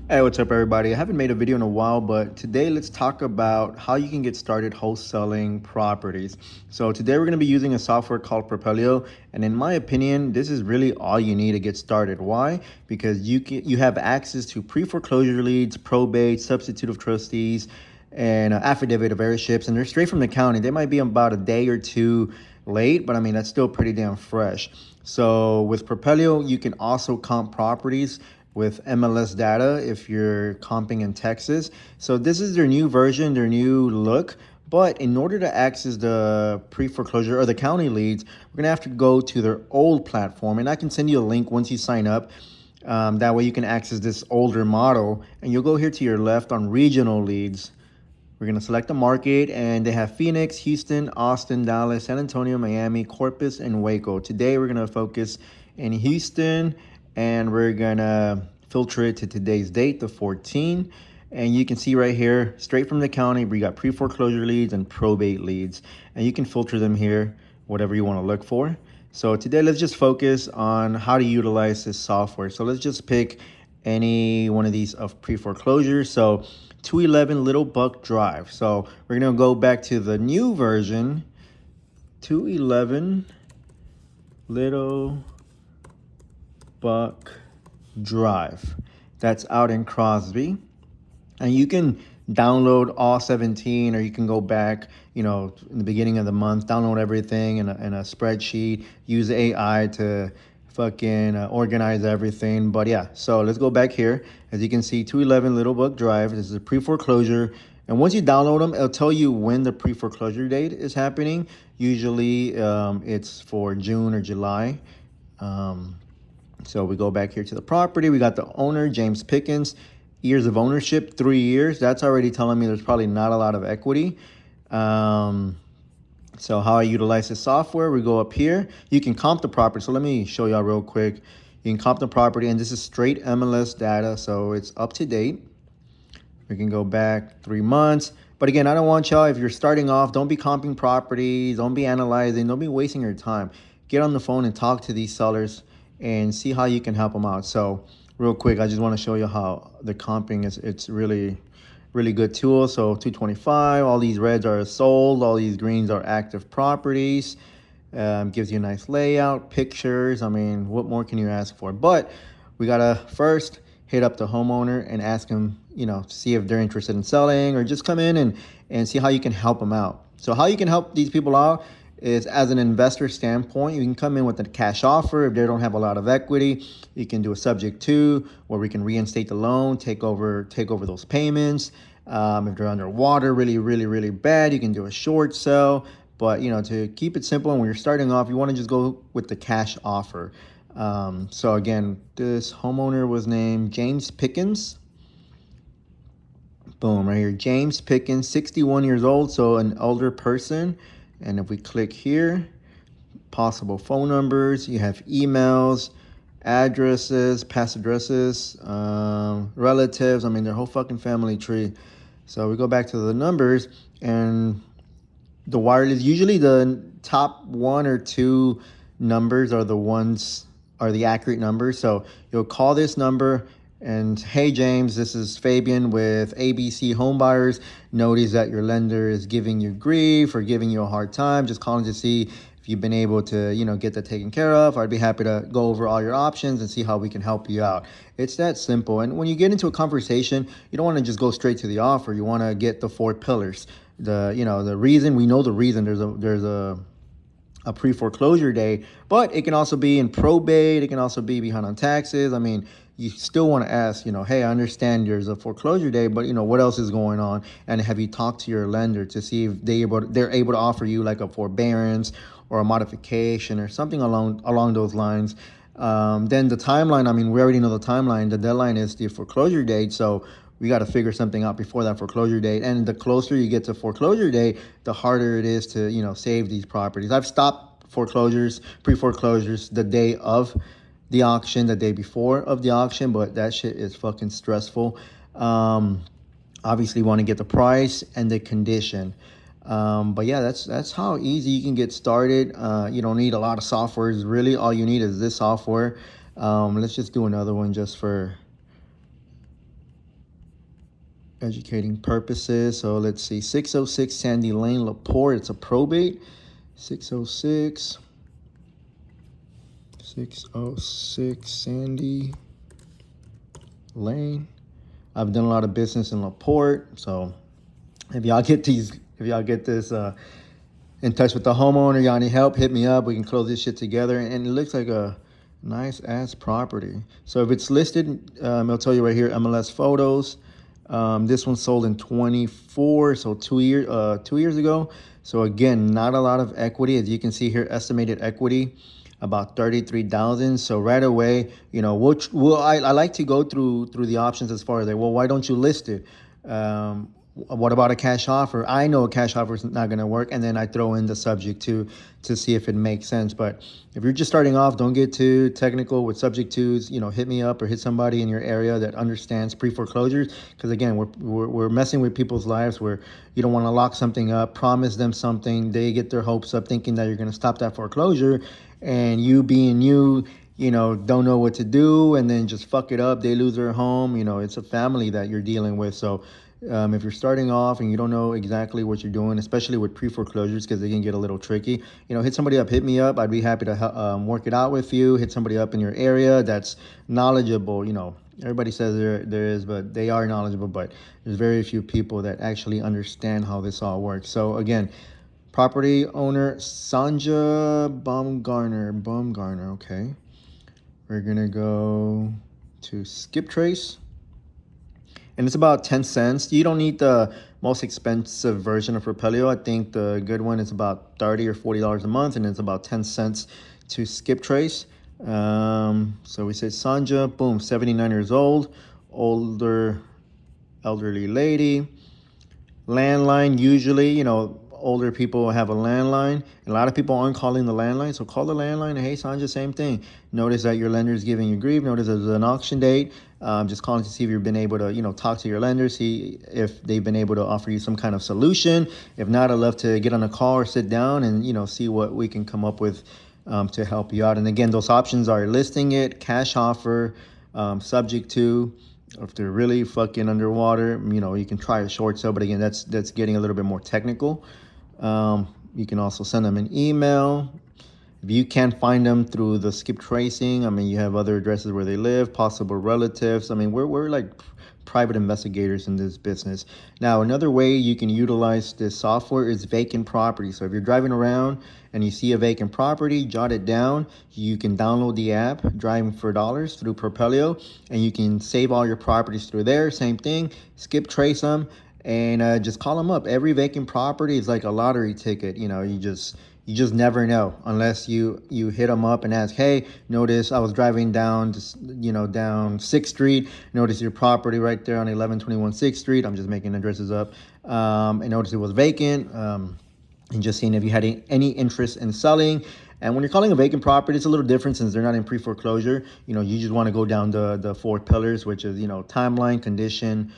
Hey, what's up, everybody? I haven't made a video in a while, but today let's talk about how you can get started wholesaling properties. So today we're going to be using a software called Propelio, and in my opinion, this is really all you need to get started. Why? Because you have access to pre-foreclosure leads, probate, substitute of trustees, and affidavit of heirships, and they're straight from the county. They might be about a day or two late, but I mean that's still pretty damn fresh. So with Propelio, you can also comp properties with MLS data if you're comping in Texas. So this is their new version, their new look. But in order to access the pre-foreclosure or the county leads, we're gonna have to go to their old platform, and I can send you a link once you sign up. That way you can access this older model, and you'll go here to your left on regional leads. We're gonna select the market, and they have Phoenix, Houston, Austin, Dallas, San Antonio, Miami, Corpus, and Waco. Today we're gonna focus in Houston, and we're gonna filter it to today's date, the 14th. And you can see right here, straight from the county, we got pre-foreclosure leads and probate leads. And you can filter them here, whatever you wanna look for. So today, let's just focus on how to utilize this software. So let's just pick any one of these of pre-foreclosure. So 211 Little Buck Drive. So we're gonna go back to the new version, 211 Little Buck Drive. That's out in Crosby. And you can download all 17, or you can go back, in the beginning of the month, download everything in a spreadsheet, use AI to fucking organize everything. But yeah, so let's go back here. As you can see, 211 Little Buck Drive. This is a pre-foreclosure. And once you download them, it'll tell you when the pre-foreclosure date is happening. Usually it's for June or July. So we go back here to the property. We got the owner, James Pickens. Years of ownership, 3 years. That's already telling me there's probably not a lot of equity. So how I utilize this software, we go up here. You can comp the property. So let me show y'all real quick. You can comp the property, and this is straight MLS data, so it's up to date. We can go back 3 months. But again, I don't want y'all, if you're starting off, don't be comping properties, don't be analyzing, don't be wasting your time. Get on the phone and talk to these sellers and see how you can help them out. So real quick, I just want to show you how the comping is. It's really good tool. So 225, all these reds are sold, all these greens are active properties. Gives you a nice layout, pictures. I mean, what more can you ask for? But we gotta first hit up the homeowner and ask them, see if they're interested in selling, or just come in and see how you can help them out. So how you can help these people out is, as an investor standpoint, you can come in with a cash offer. If they don't have a lot of equity, you can do a subject to, where we can reinstate the loan, take over those payments. If they're underwater really bad, you can do a short sell. But to keep it simple, and when you're starting off, you want to just go with the cash offer. So again, this homeowner was named James Pickens. Boom, right here, James Pickens, 61 years old, so an older person. And if we click here, possible phone numbers, you have emails, addresses, past addresses, relatives. I mean, their whole fucking family tree. So we go back to the numbers, and the wireless, usually the top 1 or 2 numbers are the accurate numbers. So you'll call this number and, hey James, this is Fabian with ABC Homebuyers. Notice that your lender is giving you grief or giving you a hard time. Just calling to see if you've been able to, get that taken care of. I'd be happy to go over all your options and see how we can help you out. It's that simple. And when you get into a conversation, you don't want to just go straight to the offer. You want to get the 4 pillars. The reason, we know the reason. There's a pre-foreclosure day, but it can also be in probate. It can also be behind on taxes. I mean, you still want to ask, hey, I understand there's a foreclosure day, but what else is going on? And have you talked to your lender to see if they're able to offer you like a forbearance or a modification or something along those lines? Then the timeline, I mean, we already know the timeline. The deadline is the foreclosure date. So we got to figure something out before that foreclosure date. And the closer you get to foreclosure date, the harder it is to, save these properties. I've stopped pre-foreclosures the day of the auction, the day before of the auction, but that shit is fucking stressful. Obviously want to get the price and the condition. But yeah, that's how easy you can get started. You don't need a lot of software. Really, all you need is this software. Let's just do another one just for educating purposes. So let's see, 606 Sandy Lane, LaPorte. It's a probate. 606 Sandy Lane. I've done a lot of business in LaPorte, so if y'all get this in touch with the homeowner, y'all need help, hit me up. We can close this shit together. And it looks like a nice ass property. So if it's listed, I'll tell you right here, MLS photos. This one sold in 24, so 2 years ago. So again, not a lot of equity. As you can see here, estimated equity about 33,000. So right away, I like to go through the options as far as like, well, why don't you list it? What about a cash offer? I know a cash offer is not going to work, and then I throw in the subject to see if it makes sense. But if you're just starting off, don't get too technical with subject twos. Hit me up or hit somebody in your area that understands pre-foreclosures, because again, we're messing with people's lives where you don't want to lock something up, promise them something, they get their hopes up thinking that you're going to stop that foreclosure, and you being don't know what to do, and then just fuck it up. They lose their home. It's a family that you're dealing with. So if you're starting off and you don't know exactly what you're doing, especially with pre-foreclosures, because they can get a little tricky, hit somebody up, hit me up. I'd be happy to work it out with you. Hit somebody up in your area that's knowledgeable. Everybody says there is, but they are knowledgeable, but there's very few people that actually understand how this all works. So again, property owner Sanja Baumgartner. Okay, we're gonna go to skip trace, and it's about 10 cents. You don't need the most expensive version of Propelio. I think the good one is about $30 or $40 a month, and it's about 10 cents to skip trace. So we say Sanja, boom, 79 years old, elderly lady. Landline, usually, older people have a landline. A lot of people aren't calling the landline, so call the landline. Hey, Sanja, same thing. Notice that your lender is giving you grief. Notice there's an auction date. Just calling to see if you've been able to, talk to your lender, see if they've been able to offer you some kind of solution. If not, I'd love to get on a call or sit down and, see what we can come up with to help you out. And again, those options are listing it, cash offer, subject to. If they're really fucking underwater, you can try a short sale, but again, that's getting a little bit more technical. You can also send them an email. If you can't find them through the skip tracing, you have other addresses where they live, possible relatives. We're like private investigators in this business. Now, another way you can utilize this software is vacant property. So if you're driving around and you see a vacant property, jot it down. You can download the app, Driving for Dollars, through Propelio, and you can save all your properties through there. Same thing, skip trace them, and just call them up. Every vacant property is like a lottery ticket. You just never know unless you hit them up and ask, hey, notice I was driving down, down 6th Street. Notice your property right there on 1121 6th Street. I'm just making addresses up. And notice it was vacant. And just seeing if you had any interest in selling. And when you're calling a vacant property, it's a little different since they're not in pre-foreclosure. You just want to go down the 4 pillars, which is, timeline, condition,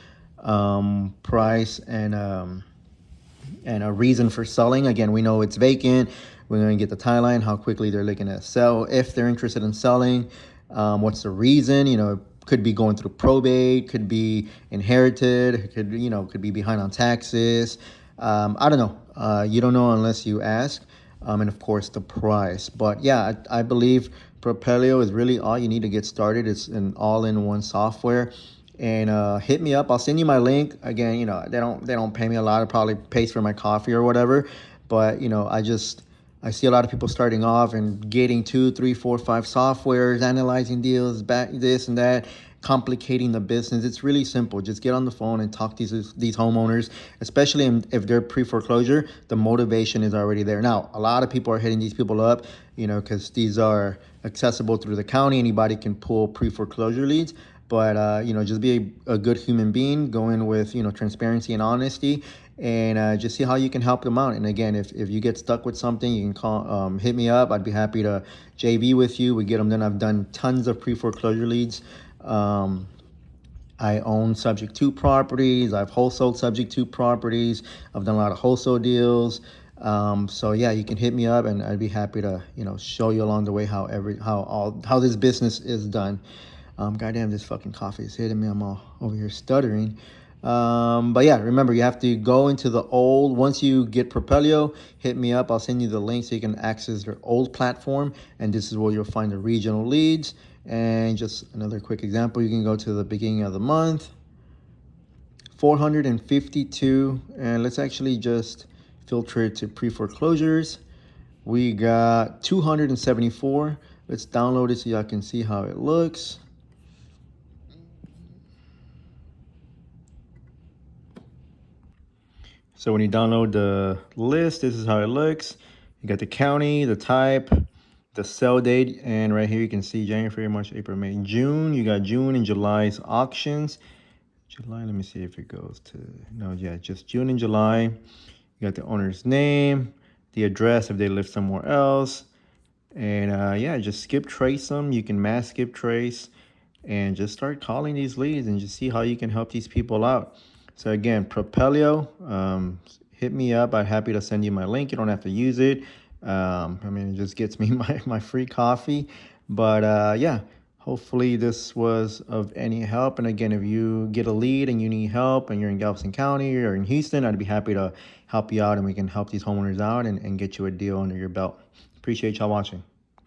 price, and a reason for selling. Again, we know it's vacant. We're going to get the timeline, how quickly they're looking to sell. If they're interested in selling, what's the reason? It could be going through probate, could be inherited, could be behind on taxes. I don't know. You don't know unless you ask. And of course, the price. But yeah, I believe Propelio is really all you need to get started. It's an all-in-one software. And hit me up. I'll send you my link. Again, they don't pay me a lot. It probably pays for my coffee or whatever. But I see a lot of people starting off and getting 2, 3, 4, 5 softwares, analyzing deals, back this and that, complicating the business. It's really simple. Just get on the phone and talk to these homeowners, especially if they're pre-foreclosure. The motivation is already there. Now, a lot of people are hitting these people up, because these are accessible through the county. Anybody can pull pre-foreclosure leads. But, just be a good human being, go in with, transparency and honesty, and just see how you can help them out. And again, if you get stuck with something, you can hit me up. I'd be happy to JV with you. We get them done. I've done tons of pre-foreclosure leads. I own subject to properties. I've wholesaled subject to properties. I've done a lot of wholesale deals. So yeah, you can hit me up, and I'd be happy to, show you along the way how this business is done. Goddamn, this fucking coffee is hitting me. I'm all over here stuttering. But yeah, remember, you have to go into the old, once you get Propelio, hit me up. I'll send you the link so you can access their old platform. And this is where you'll find the regional leads. And just another quick example, you can go to the beginning of the month, 452. And let's actually just filter it to pre-foreclosures. We got 274. Let's download it so y'all can see how it looks. So when you download the list, this is how it looks. You got the county, the type, the sell date, and right here you can see January, February, March, April, May, June. You got June and July's auctions. July, let me see if it goes to, no, yeah, just June and July. You got the owner's name, the address if they live somewhere else. And yeah, just skip trace them. You can mass skip trace and just start calling these leads and just see how you can help these people out. So again, Propelio, hit me up. I'm happy to send you my link. You don't have to use it. I mean, it just gets me my free coffee. But yeah, hopefully this was of any help. And again, if you get a lead and you need help and you're in Galveston County or in Houston, I'd be happy to help you out and we can help these homeowners out and get you a deal under your belt. Appreciate y'all watching.